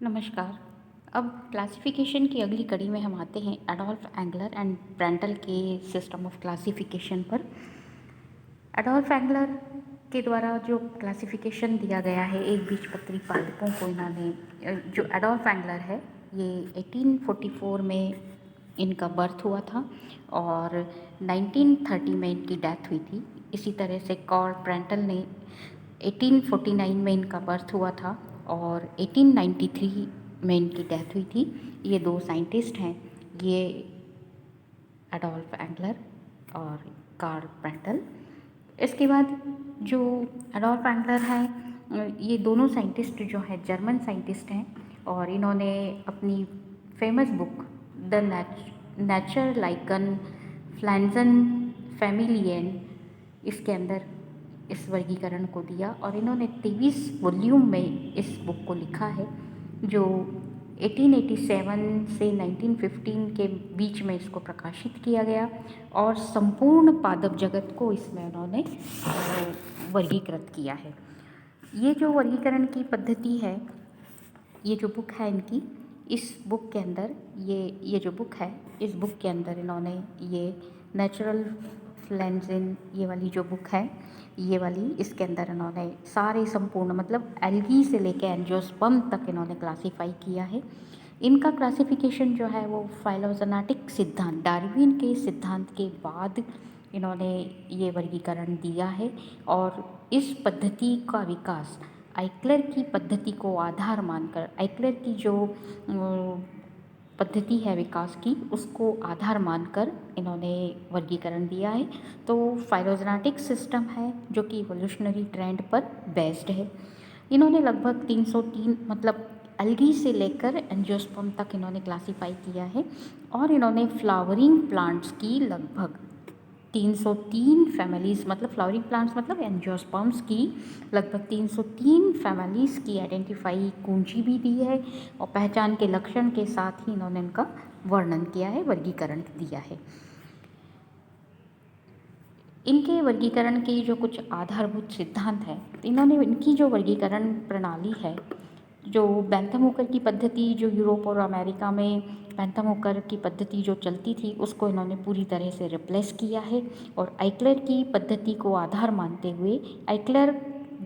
नमस्कार। अब क्लासिफिकेशन की अगली कड़ी में हम आते हैं एडोल्फ एंगलर एंड प्रेंटल के सिस्टम ऑफ क्लासिफिकेशन पर। एडोल्फ एंगलर के द्वारा जो क्लासिफिकेशन दिया गया है एक बीजपत्री पादपों को, इन्होंने जो एडोल्फ एंगलर है ये 1844 में इनका बर्थ हुआ था और 1930 में इनकी डेथ हुई थी। इसी तरह से कार्ल प्रेंटल ने 1849 में इनका बर्थ हुआ था और 1893 में इनकी डेथ हुई थी। ये दो साइंटिस्ट हैं, ये एडोल्फ एंगलर और कार्ल प्रेंटल। इसके बाद जो एडोल्फ एंगलर हैं, ये दोनों साइंटिस्ट जो हैं जर्मन साइंटिस्ट हैं और इन्होंने अपनी फेमस बुक द नेचर लाइकन फ्लैंजन फैमिलियन, इसके अंदर इस वर्गीकरण को दिया और इन्होंने 23 वॉल्यूम में इस बुक को लिखा है, जो 1887 से 1915 के बीच में इसको प्रकाशित किया गया और संपूर्ण पादप जगत को इसमें उन्होंने वर्गीकृत किया है। ये जो वर्गीकरण की पद्धति है, ये जो बुक है इनकी, इस बुक के अंदर ये जो बुक है, इस बुक के अंदर इन्होंने ये नेचुरल फ्लेंजिन, ये वाली जो बुक है, ये वाली, इसके अंदर इन्होंने सारे संपूर्ण मतलब एल्गी से लेकर एंजियोस्पर्म तक इन्होंने क्लासीफाई किया है। इनका क्लासिफिकेशन जो है वो फाइलोजेनेटिक सिद्धांत, डार्विन के सिद्धांत के बाद इन्होंने ये वर्गीकरण दिया है और इस पद्धति का विकास आइक्लर की पद्धति को आधार मानकर, आइक्लर की जो पद्धति है विकास की, उसको आधार मानकर इन्होंने वर्गीकरण दिया है। तो फाइलोजेनेटिक सिस्टम है जो कि इवोल्यूशनरी ट्रेंड पर बेस्ड है। इन्होंने लगभग 303 मतलब एल्गी से लेकर एंजियोस्पर्म तक इन्होंने क्लासीफाई किया है और इन्होंने फ्लावरिंग प्लांट्स की लगभग 303 फैमिलीज़, मतलब फ्लावरिंग प्लांट्स मतलब एंजियोस्पर्म्स की लगभग 303 फैमिलीज़ की आइडेंटिफाई कुंजी भी दी है और पहचान के लक्षण के साथ ही इन्होंने इनका वर्णन किया है, वर्गीकरण दिया है। इनके वर्गीकरण के जो कुछ आधारभूत सिद्धांत हैं, इन्होंने इनकी जो वर्गीकरण प्रणाली है, जो बेंथम हुकर की पद्धति जो यूरोप और अमेरिका में बेंथम हुकर की पद्धति जो चलती थी, उसको इन्होंने पूरी तरह से रिप्लेस किया है और आइक्लर की पद्धति को आधार मानते हुए आइक्लर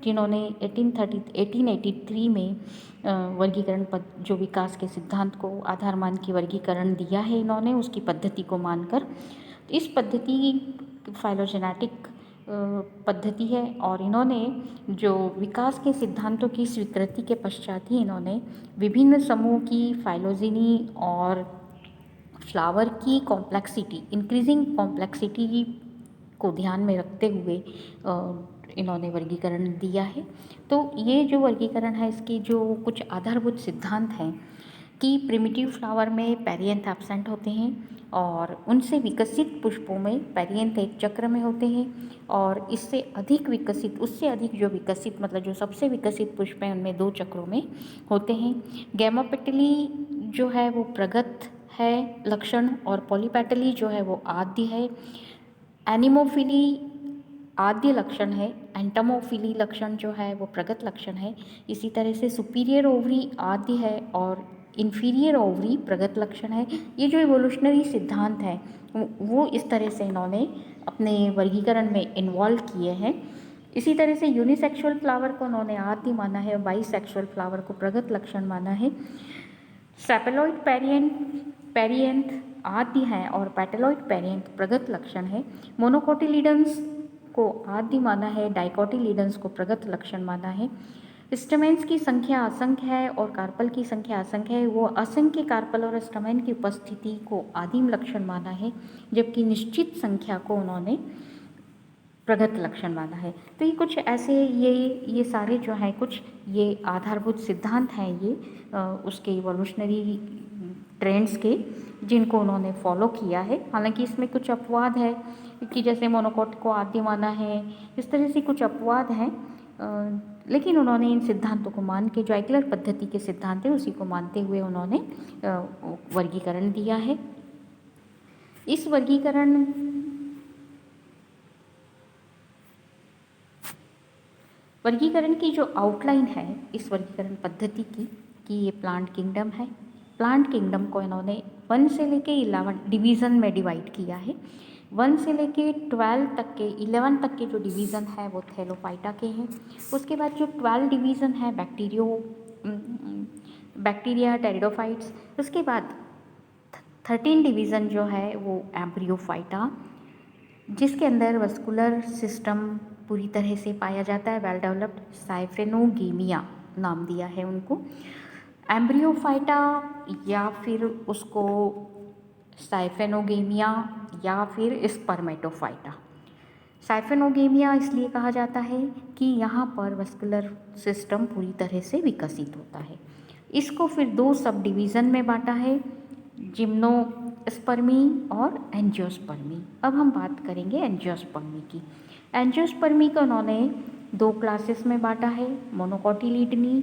जिन्होंने 1883 में वर्गीकरण जो विकास के सिद्धांत को आधार मान के वर्गीकरण दिया है इन्होंने, उसकी पद्धति को मानकर। इस पद्धति फाइलोजेनेटिक पद्धति है और इन्होंने जो विकास के सिद्धांतों की स्वीकृति के पश्चात ही इन्होंने विभिन्न समूह की फाइलोजेनी और फ्लावर की कॉम्प्लेक्सिटी, इंक्रीजिंग कॉम्प्लेक्सिटी को ध्यान में रखते हुए इन्होंने वर्गीकरण दिया है। तो ये जो वर्गीकरण है, इसकी जो कुछ आधारभूत सिद्धांत हैं कि प्रिमिटिव फ्लावर में पेरियंथ एब्सेंट होते हैं और उनसे विकसित पुष्पों में पेरियंथ एक चक्र में होते हैं और इससे अधिक विकसित, उससे अधिक जो विकसित मतलब जो सबसे विकसित पुष्प हैं उनमें 2 चक्रों में होते हैं। गैमापेटली जो है वो प्रगत है लक्षण और पॉलीपेटली जो है वो आद्य है। एनिमोफिली आद्य लक्षण है, एंटमोफिली लक्षण जो है वो प्रगत लक्षण है। इसी तरह से सुपीरियर ओवरी आद्य है और इन्फीरियर ओवरी प्रगत लक्षण है। ये जो इवोल्यूशनरी सिद्धांत है वो इस तरह से इन्होंने अपने वर्गीकरण में इन्वॉल्व किए हैं। इसी तरह से यूनिसेक्सुअल फ्लावर को उन्होंने आद्य माना है और बाईसेक्सुअल फ्लावर को प्रगत लक्षण माना है। सेपेलॉइड पेरियंथ आद्य है और पेटेलॉइड पेरियंथ प्रगत लक्षण है। मोनोकोटिलिडन्स को आद्य माना है, डाइकोटिलिडन्स को प्रगत लक्षण माना है। स्टेमेन्स की संख्या असंख्य है और कार्पल की संख्या असंख्य है, वो असंख्य कार्पल और स्टेमेन की उपस्थिति को आदिम लक्षण माना है, जबकि निश्चित संख्या को उन्होंने प्रगत लक्षण माना है। तो ये कुछ ऐसे ये सारे जो हैं कुछ ये आधारभूत सिद्धांत हैं ये उसके इवोल्यूशनरी ट्रेंड्स के, जिनको उन्होंने फॉलो किया है। हालांकि इसमें कुछ अपवाद है कि जैसे मोनोकोट को आद्य माना है, इस तरह से कुछ अपवाद हैं, लेकिन उन्होंने इन सिद्धांतों को मान के, जो आइक्लर पद्धति के सिद्धांत है उसी को मानते हुए उन्होंने वर्गीकरण दिया है। इस वर्गीकरण की जो आउटलाइन है इस वर्गीकरण पद्धति की, कि ये प्लांट किंगडम है। प्लांट किंगडम को इन्होंने 1 से लेके 11 डिवीज़न में डिवाइड किया है। 1 से लेके 12 तक के 11 तक के जो डिवीज़न है वो थैलोफाइटा के हैं। उसके बाद जो 12 डिवीज़न है बैक्टीरिया टेरिडोफाइट्स। उसके बाद 13 डिवीज़न जो है वो एम्ब्रियोफाइटा, जिसके अंदर वस्कुलर सिस्टम पूरी तरह से पाया जाता है, वेल डेवलप्ड। साइफेनोगेमिया नाम दिया है उनको। एम्ब्रियोफाइटा या फिर उसको साइफेनोगेमिया या फिर स्पर्मेटोफाइटा। साइफेनोगेमिया इसलिए कहा जाता है कि यहाँ पर वस्कुलर सिस्टम पूरी तरह से विकसित होता है। इसको फिर 2 सब डिवीज़न में बांटा है, जिम्नोस्पर्मी और एंजियोस्पर्मी। अब हम बात करेंगे एंजियोस्पर्मी की। एंजियोस्पर्मी को उन्होंने 2 क्लासेस में बांटा है, मोनोकोटिलिडनी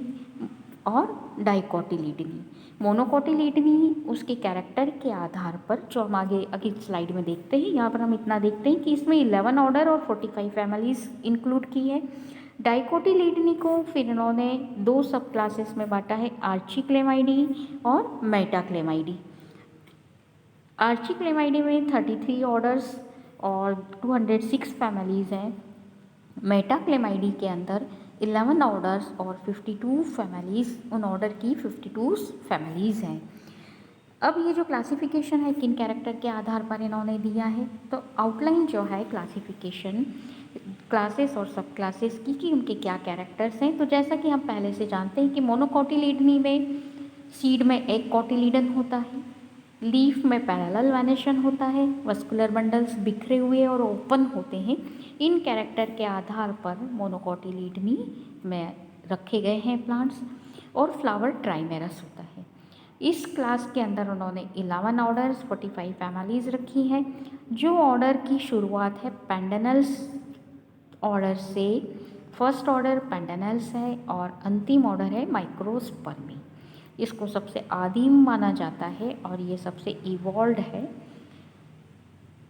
और डाइकोटिलिडनी। मोनोकोटिलिडनी उसके कैरेक्टर के आधार पर, जो हम आगे अगली स्लाइड में देखते हैं, यहाँ पर हम इतना देखते हैं कि इसमें 11 ऑर्डर और 45 फैमिलीज इंक्लूड की है। डाइकोटिलिडनी को फिर इन्होंने 2 सब क्लासेस में बांटा है, आर्चिक्लेमाइडी और मेटाक्लेमाइडी। आर्चिक्लेमाइडी में 33 ऑर्डर्स और 206 फैमिलीज़ हैं। मेटाक्लेमाइडी के अंदर 11 ऑर्डर्स और 52 फैमिलीज़, उन ऑर्डर की 52 फैमिलीज़ हैं। अब ये जो क्लासिफिकेशन है किन कैरेक्टर के आधार पर इन्होंने दिया है, तो आउटलाइन जो है क्लासिफिकेशन क्लासेस और सब क्लासेस की कि उनके क्या कैरेक्टर्स हैं। तो जैसा कि हम पहले से जानते हैं कि मोनोकोटिलिडनी में सीड में एक कोटिलिडन होता है, लीफ में पैरेलल वेनेशन होता है, वस्कुलर बंडल्स बिखरे हुए और ओपन होते हैं। इन कैरेक्टर के आधार पर मोनोकोटिलिडनी में रखे गए हैं प्लांट्स। और फ्लावर ट्राइमेरस होता है। इस क्लास के अंदर उन्होंने 11 ऑर्डर्स 45 फैमिलीज रखी हैं। जो ऑर्डर की शुरुआत है पेंडेनल्स ऑर्डर से, फर्स्ट ऑर्डर पेंडेनल्स है और अंतिम ऑर्डर है माइक्रोस्पर्मी। इसको सबसे आदिम माना जाता है और ये सबसे इवॉल्व है।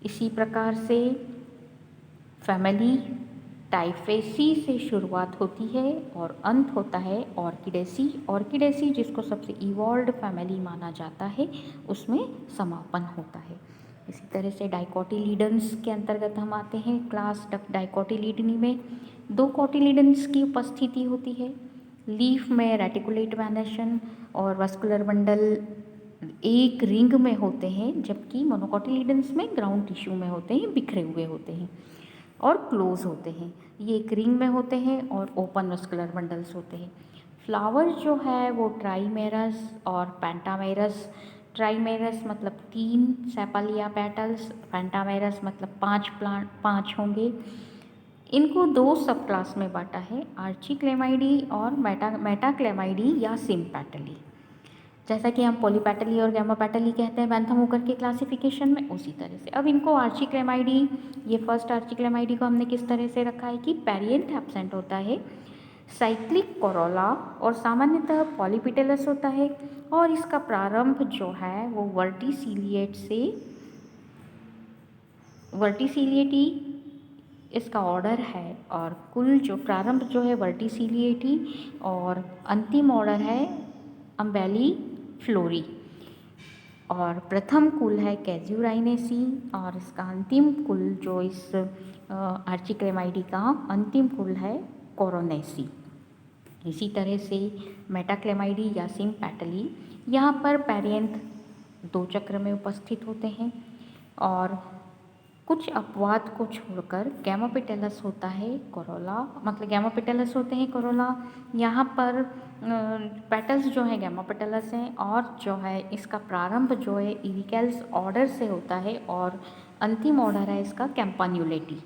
इसी प्रकार से फैमिली टाइफेसी से शुरुआत होती है और अंत होता है ऑर्किडेसी। ऑर्किडेसी जिसको सबसे इवॉल्व फैमिली माना जाता है, उसमें समापन होता है। इसी तरह से डाइकोटिलिडन्स के अंतर्गत हम आते हैं। क्लास डाइकोटिलिडनी में 2 कोटिलिडन्स की उपस्थिति होती है। लीफ में रेटिकुलेट वेनेशन और वस्कुलर बंडल एक रिंग में होते हैं, जबकि मोनोकोटिलिडन्स में ग्राउंड टिश्यू में होते हैं, बिखरे हुए होते हैं और क्लोज होते हैं। ये एक रिंग में होते हैं और ओपन वस्कुलर बंडल्स होते हैं। फ्लावर जो है वो ट्राइमेरस और पेंटामेरस। ट्राइमेरस मतलब 3 सेपलिया पेटल्स, पेंटामेरस मतलब 5 होंगे। इनको 2 सब क्लास में बांटा है, आर्चिक्लेमाइडी और मेटाक्लेमाइडी या सिम्पेटली। जैसा कि हम पॉलीपेटली और गैमापेटली कहते हैं बैंथम हुकर के क्लासिफिकेशन में, उसी तरह से अब इनको आर्चिक्लेमाइडी, ये फर्स्ट आर्चिक्लेमाइडी को हमने किस तरह से रखा है कि पेरिएंट एब्सेंट होता है, साइक्लिक कोरोला और सामान्यतः पॉलीपेटलस होता है और इसका प्रारंभ जो है वो वर्टिसिलिएटी इसका ऑर्डर है और कुल जो प्रारंभ जो है वर्टिसिलिएटी और अंतिम ऑर्डर है अम्बेली फ्लोरी और प्रथम कुल है कैज्यूराइनेसी और इसका अंतिम कुल जो इस आर्चिक्लेमाइडी का अंतिम कुल है कोरोनेसी। इसी तरह से मेटाक्लेमाइडी या सिम्पेटली, यहाँ पर पेरिएंथ 2 चक्र में उपस्थित होते हैं और कुछ अपवाद को छोड़कर गैमापेटलस होता है कोरोला, मतलब गैमापेटलस होते हैं कोरोला। यहाँ पर पेटल्स जो है गैमापेटलस हैं और जो है इसका प्रारंभ जो है इरिकेल्स ऑर्डर से होता है और अंतिम ऑर्डर है इसका कैम्पान्युलेटी।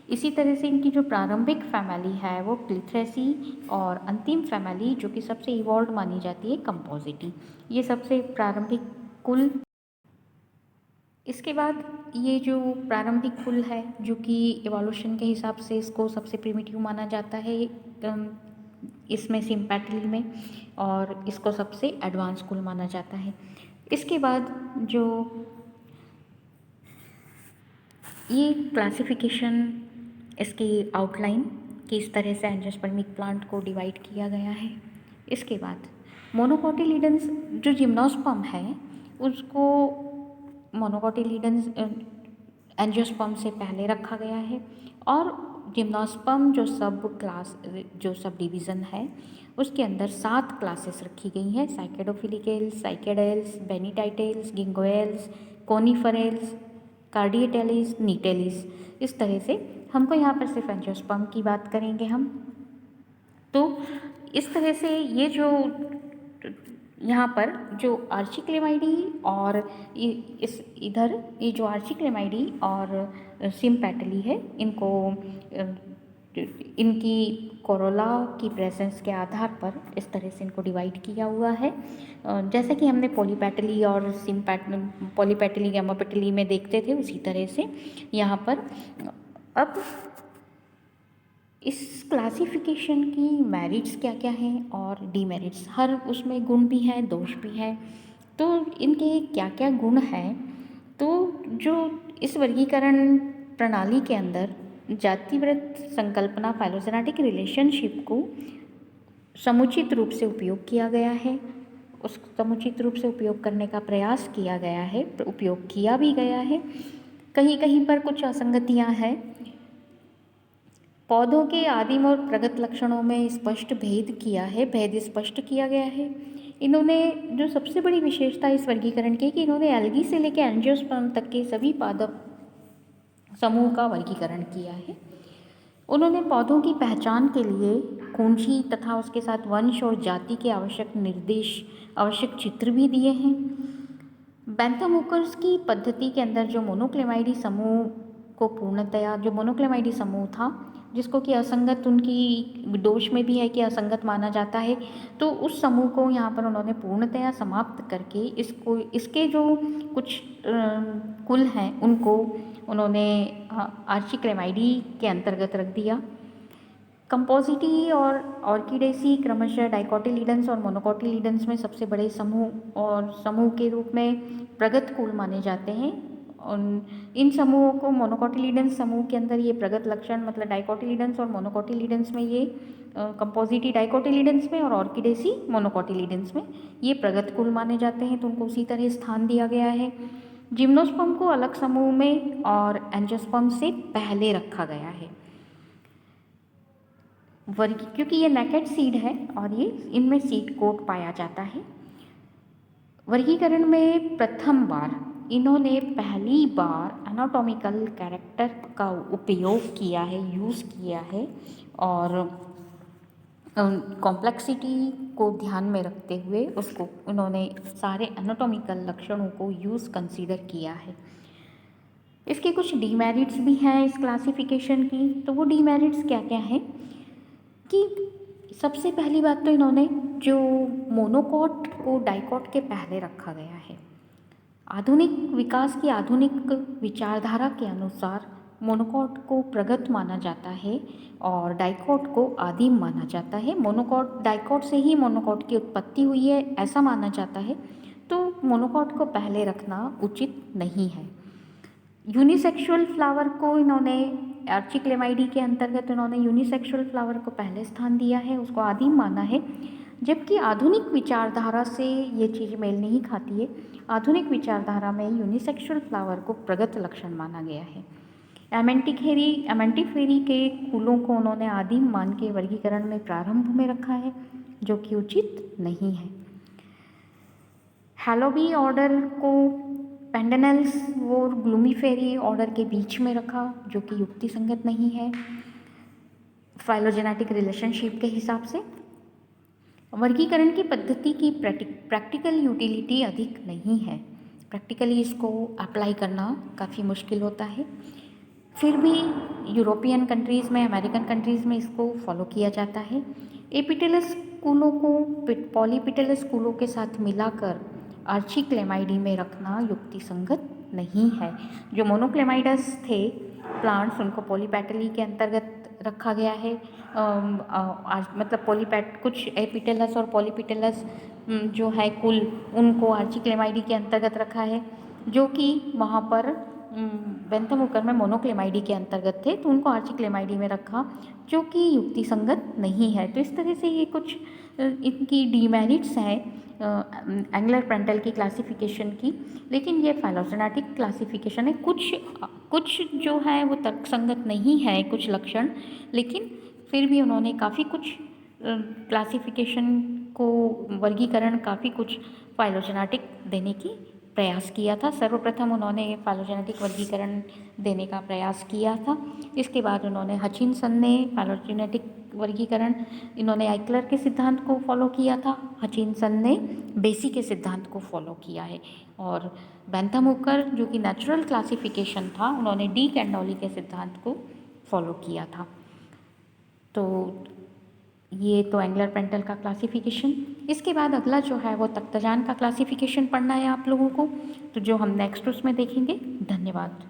इसी तरह से इनकी जो प्रारंभिक फैमिली है वो क्लिथ्रेसी और अंतिम फैमिली जो कि सबसे इवॉल्व मानी जाती है कंपोजिटी। ये सबसे प्रारंभिक कुल। इसके बाद ये जो प्रारंभिक कुल है जो कि इवोल्यूशन के हिसाब से इसको सबसे प्रिमिटिव माना जाता है इसमें सिम्पेटली में, और इसको सबसे एडवांस कुल माना जाता है। इसके बाद जो ये क्लासिफिकेशन, इसकी आउटलाइन कि इस तरह से एंजियोस्पर्मिक प्लांट को डिवाइड किया गया है। इसके बाद मोनोकोटिलीडन्स जो जिम्नोस्पर्म है उसको मोनोकोटिलीडन्स एंजियोस्पर्म से पहले रखा गया है, और जिम्नोस्पर्म जो सब डिवीज़न है उसके अंदर 7 क्लासेस रखी गई हैं: साइकेडोफिलिकेल्स, साइकेडेल्स, बेनिटाइटेल्स, गिंगोएल्स, कोनिफरेल्स, कार्डिएटेलिस, नीटेलिस। इस तरह से हमको यहाँ पर सिर्फ एंजियोस्पर्म की बात करेंगे हम। तो इस तरह से ये जो यहाँ पर जो आर्चिक्लेमाइडी और इस इधर ये जो आर्चिक्लेमाइडी और सिम्पेटली है, इनको इनकी कोरोला की प्रेजेंस के आधार पर इस तरह से इनको डिवाइड किया हुआ है। जैसे कि हमने पॉलीपेटली और पॉलीपेटली गैमापेटली में देखते थे, उसी तरह से यहाँ पर अब इस क्लासिफिकेशन की मेरिट्स क्या क्या हैं और डीमेरिट्स, हर उसमें गुण भी हैं दोष भी हैं। तो इनके क्या क्या गुण हैं, तो जो इस वर्गीकरण प्रणाली के अंदर जातिवृत्त संकल्पना फाइलोजेनेटिक रिलेशनशिप को समुचित रूप से उपयोग किया गया है, उस समुचित रूप से उपयोग करने का प्रयास किया गया है, उपयोग किया भी गया है। कहीं कहीं पर कुछ असंगतियाँ हैं। पौधों के आदिम और प्रगत लक्षणों में स्पष्ट भेद स्पष्ट किया गया है। इन्होंने जो सबसे बड़ी विशेषता इस वर्गीकरण की कि इन्होंने एल्गी से लेकर एंजियोस्पर्म तक के सभी पादप समूह का वर्गीकरण किया है। उन्होंने पौधों की पहचान के लिए कुंजी तथा उसके साथ वंश और जाति के आवश्यक चित्र भी दिए हैं। बेंथम हुकर्स की पद्धति के अंदर जो मोनोक्लेमाइडी समूह था, जिसको कि असंगत, उनकी दोष में भी है कि असंगत माना जाता है, तो उस समूह को यहाँ पर उन्होंने पूर्णतया समाप्त करके इसके जो कुछ कुल हैं उनको उन्होंने आर्चिक्लेमाइडी के अंतर्गत रख दिया। कंपोजिटी और ऑर्किडेसी क्रमशः डाइकोटिलीडन्स और मोनोकोटिलीडन्स में सबसे बड़े समूह के रूप में प्रगत कुल माने जाते हैं। इन समूहों को मोनोकोटिलीडन्स समूह के अंदर ये प्रगत लक्षण, मतलब डाइकोटिलीडन्स और मोनोकोटिलीडन्स में ये कंपोजिटी डाइकोटिलीडन्स में और ऑर्किडेसी मोनोकोटिलीडन्स में ये प्रगत कुल माने जाते हैं, तो उनको उसी तरह स्थान दिया गया है। जिम्नोस्पर्म को अलग समूह में और एंजियोस्पर्म से पहले रखा गया है क्योंकि ये नेकेड सीड है और ये इनमें सीड कोट पाया जाता है। वर्गीकरण में प्रथम बार इन्होंने पहली बार एनाटॉमिकल कैरेक्टर का उपयोग किया है, यूज़ किया है, और कॉम्प्लेक्सिटी को ध्यान में रखते हुए उसको उन्होंने सारे एनाटॉमिकल लक्षणों को कंसीडर किया है। इसके कुछ डीमेरिट्स भी हैं इस क्लासिफिकेशन की। तो वो डीमेरिट्स क्या क्या हैं कि सबसे पहली बात तो इन्होंने जो मोनोकॉट को डाइकॉट के पहले रखा गया है। आधुनिक विकास की आधुनिक विचारधारा के अनुसार मोनोकॉट को प्रगत माना जाता है और डाइकॉट को आदिम माना जाता है। डाइकॉट से ही मोनोकॉट की उत्पत्ति हुई है ऐसा माना जाता है, तो मोनोकॉट को पहले रखना उचित नहीं है। यूनिसेक्सुअल फ्लावर को इन्होंने आर्चिक्लेमाइडी के अंतर्गत उन्होंने यूनिसेक्सुअल फ्लावर को पहले स्थान दिया है, उसको आदिम माना है, जबकि आधुनिक विचारधारा से ये चीज़ मेल नहीं खाती है। आधुनिक विचारधारा में यूनिसेक्सुअल फ्लावर को प्रगत लक्षण माना गया है। एमेंटिफेरी के कुलों को उन्होंने आदिम मान के वर्गीकरण में प्रारंभ में रखा है, जो कि उचित नहीं है। हैलोबी ऑर्डर को पेंडेनल्स और ग्लूमीफेरी ऑर्डर के बीच में रखा, जो कि युक्ति संगत नहीं है फाइलोजेनेटिक रिलेशनशिप के हिसाब से। वर्गीकरण की पद्धति की प्रैक्टिकल यूटिलिटी अधिक नहीं है, प्रैक्टिकली इसको अप्लाई करना काफ़ी मुश्किल होता है। फिर भी यूरोपियन कंट्रीज़ में, अमेरिकन कंट्रीज़ में इसको फॉलो किया जाता है। एपिटेलस कुलों को पॉलीपिटेलस कुलों के साथ मिलाकर आर्चिक्लेमाइडी में रखना युक्ति संगत नहीं है। जो मोनोक्लेमाइडस थे प्लांट्स, उनको पॉलीपेटली के अंतर्गत रखा गया है। मतलब कुछ एपिटेलस और पॉलीपिटेलस जो है कुल, उनको आर्चिक्लेमाइडी के अंतर्गत रखा है, जो कि वहाँ पर बेंथम हुकर में मोनोक्लेमाइडी के अंतर्गत थे, तो उनको आर्चिक्लेमाइडी में रखा, जो कि युक्ति संगत नहीं है। तो इस तरह से ये कुछ इनकी डीमेरिट्स हैं एंगलर प्रेंटल की क्लासिफिकेशन की, लेकिन ये फाइलोजेनेटिक क्लासिफिकेशन है। कुछ जो है वो तर्कसंगत नहीं है कुछ लक्षण, लेकिन फिर भी उन्होंने काफ़ी कुछ क्लासिफिकेशन को वर्गीकरण काफ़ी कुछ फाइलोजेनेटिक देने की प्रयास किया था। सर्वप्रथम उन्होंने फाइलोजेनेटिक वर्गीकरण देने का प्रयास किया था। इसके बाद उन्होंने हचिनसन ने फाइलोजेनेटिक वर्गीकरण, इन्होंने आइकलर के सिद्धांत को फॉलो किया था, हचिनसन ने बेसी के सिद्धांत को फॉलो किया है। और बेंथम हुकर जो कि नेचुरल क्लासिफिकेशन था, उन्होंने डी कैंडोली के सिद्धांत को फॉलो किया था। तो ये तो एंगलर प्रेंटल का क्लासिफिकेशन। इसके बाद अगला जो है वो तख्ताजान का क्लासिफिकेशन पढ़ना है आप लोगों को, तो जो हम नेक्स्ट उसमें देखेंगे। धन्यवाद।